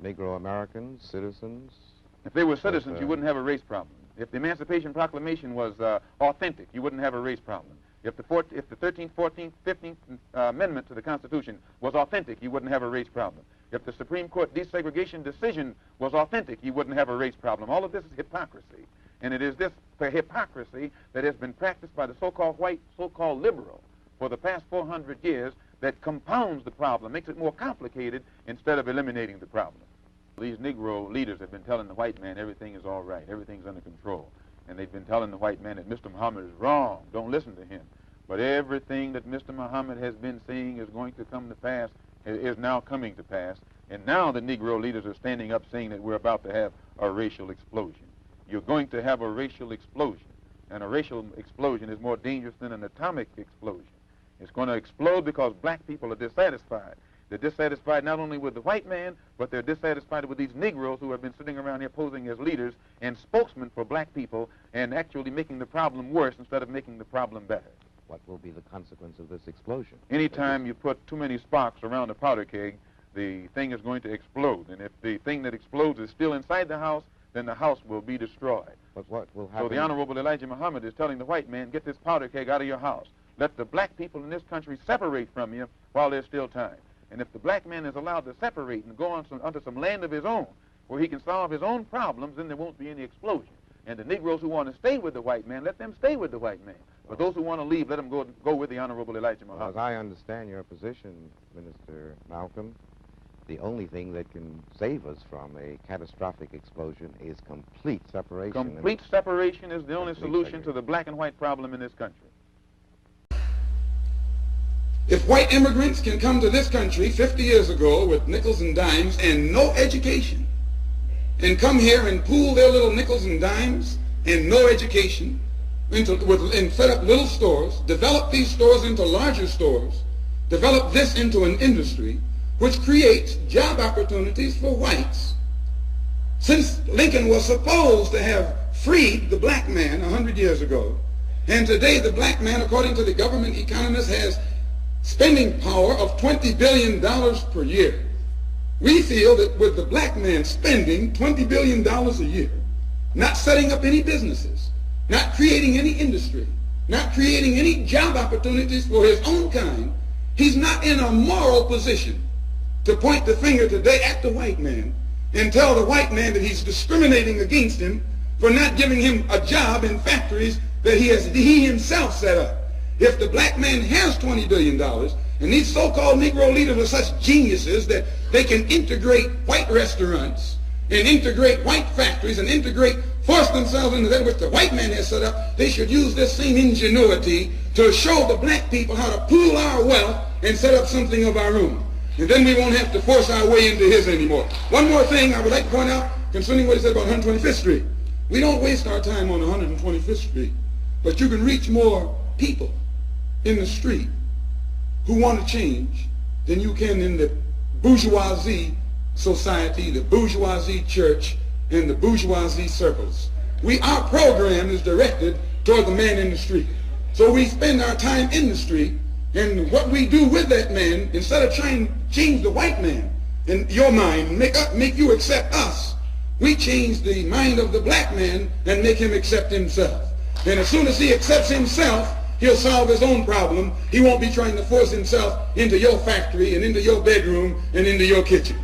Negro Americans, citizens? If they were citizens, you wouldn't have a race problem. If the Emancipation Proclamation was authentic, you wouldn't have a race problem. If the 13th, 14th, 15th Amendment to the Constitution was authentic, you wouldn't have a race problem. If the Supreme Court desegregation decision was authentic, you wouldn't have a race problem. All of this is hypocrisy. And it is this hypocrisy that has been practiced by the so-called white, so-called liberal for the past 400 years that compounds the problem, makes it more complicated instead of eliminating the problem. These Negro leaders have been telling the white man everything is all right, everything's under control. And they've been telling the white man that Mr. Muhammad is wrong, don't listen to him. But everything that Mr. Muhammad has been saying is going to come to pass, is now coming to pass. And now the Negro leaders are standing up saying that we're about to have a racial explosion. You're going to have a racial explosion. And a racial explosion is more dangerous than an atomic explosion. It's going to explode because black people are dissatisfied. They're dissatisfied not only with the white man, but they're dissatisfied with these Negroes who have been sitting around here posing as leaders and spokesmen for black people and actually making the problem worse instead of making the problem better. What will be the consequence of this explosion? Anytime you put too many sparks around a powder keg, the thing is going to explode. And if the thing that explodes is still inside the house, then the house will be destroyed. But what will happen? So the Honorable Elijah Muhammad is telling the white man, get this powder keg out of your house. Let the black people in this country separate from you while there's still time. And if the black man is allowed to separate and go on onto some land of his own, where he can solve his own problems, then there won't be any explosion. And the Negroes who want to stay with the white man, let them stay with the white man. But those who want to leave, let them go with the Honorable Elijah Well, Muhammad. as I understand your position, Minister Malcolm, the only thing that can save us from a catastrophic explosion is complete separation. Complete separation is the only Complete solution segregation. to the black and white problem in this country. If white immigrants can come to this country 50 years ago with nickels and dimes and no education, and come here and pool their little nickels and dimes and no education, and set up little stores, develop these stores into larger stores, develop this into an industry which creates job opportunities for whites. Since Lincoln was supposed to have freed the black man 100 years ago, and today the black man, according to the government economist, has spending power of $20 billion per year. We feel that with the black man spending $20 billion a year, not setting up any businesses, not creating any industry, not creating any job opportunities for his own kind, he's not in a moral position to point the finger today at the white man and tell the white man that he's discriminating against him for not giving him a job in factories that he himself set up. If the black man has $20 billion, and these so-called Negro leaders are such geniuses that they can integrate white restaurants and integrate white factories and force themselves into that which the white man has set up, they should use this same ingenuity to show the black people how to pool our wealth and set up something of our own. And then we won't have to force our way into his anymore. One more thing I would like to point out concerning what he said about 125th Street. We don't waste our time on 125th Street, but you can reach more people in the street who want to change than you can in the bourgeoisie society, the bourgeoisie church, and the bourgeoisie circles. Our program is directed toward the man in the street. So we spend our time in the street, and what we do with that man, instead of trying to change the white man in your mind and make you accept us, we change the mind of the black man and make him accept himself. And as soon as he accepts himself, he'll solve his own problem. He won't be trying to force himself into your factory and into your bedroom and into your kitchen.